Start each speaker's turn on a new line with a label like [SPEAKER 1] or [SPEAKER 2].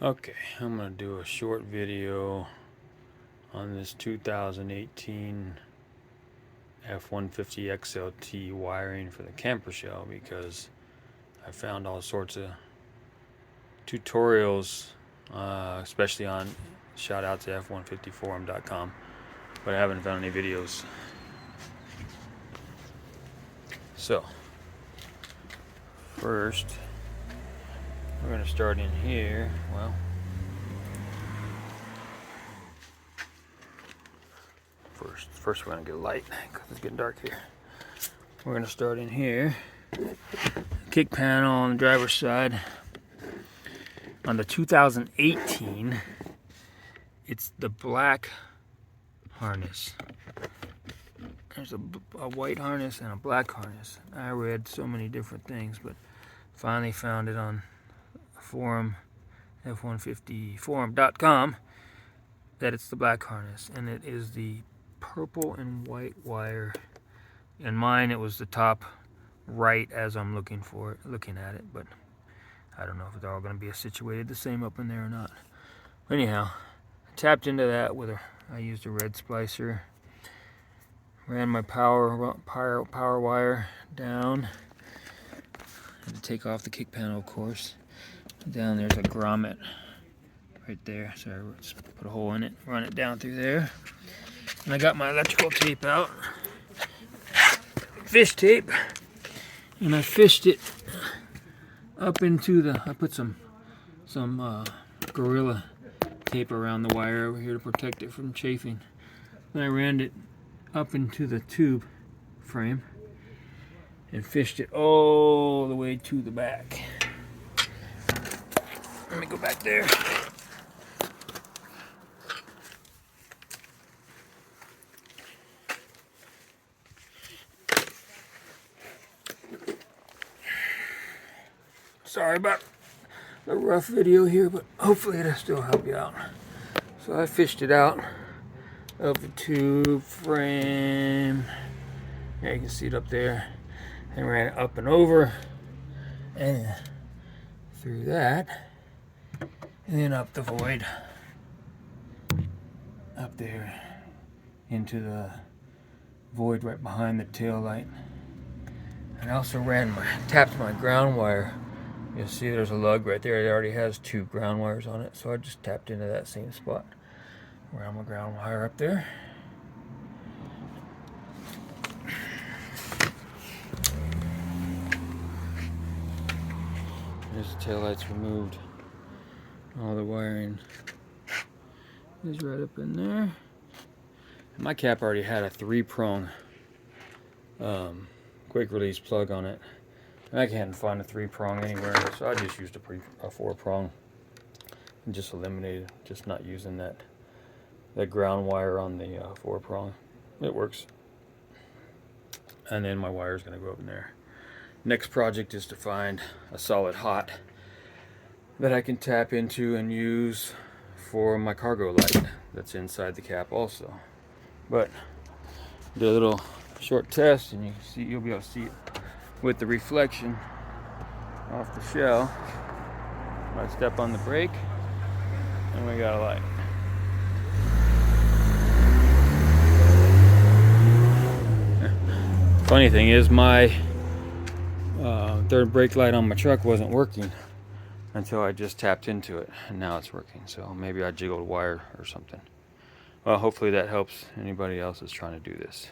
[SPEAKER 1] Okay, I'm going to do a short video on this 2018 F-150 XLT wiring for the camper shell, because I found all sorts of tutorials, especially on, shout out to F150forum.com, but I haven't found any videos. So first we're going to start in here. Well, first we're going to get a light because it's getting dark here. We're going to start in here. Kick panel on the driver's side. On the 2018, it's the black harness. There's a white harness and a black harness. I read so many different things, but finally found it on a forum, F150forum.com, that it's the black harness, and it is the purple and white wire. In mine, it was the top right as I'm looking at it, but I don't know if they're all going to be situated the same up in there or not. Anyhow, I tapped into that with I used a red splicer. Ran my power wire down. Had to take off the kick panel, of course. Down there's a grommet right there, so I just put a hole in it, run it down through there. And I got my electrical tape out, fish tape, and I fished it up into the. I put some Gorilla tape around the wire over here to protect it from chafing. Then I ran it up into the tube frame and fished it all the way to the back. Let me go back there. Sorry about the rough video here, but hopefully it'll still help you out. So I fished it out of the tube frame. Yeah, you can see it up there. And ran it up and over and through that, and then up the void up there into the void right behind the tail light. And I also tapped my ground wire. You'll see there's a lug right there. It already has 2 ground wires on it, so I just tapped into that same spot. Around my ground wire up there. There's the taillights removed. All the wiring is right up in there. My cap already had a 3-prong quick release plug on it. And I can't find a 3-prong anywhere, so I just used a 4-prong and just eliminated, just not using that ground wire on the 4-prong. It works. And then my wire is going to go up in there. Next project is to find a solid hot that I can tap into and use for my cargo light that's inside the cap also. But do a little short test, and you'll be able to see it with the reflection off the shell. I step on the brake, and we got a light. Funny thing is, my third brake light on my truck wasn't working until I just tapped into it, and now it's working. So maybe I jiggled wire or something. Well, hopefully that helps anybody else that's trying to do this.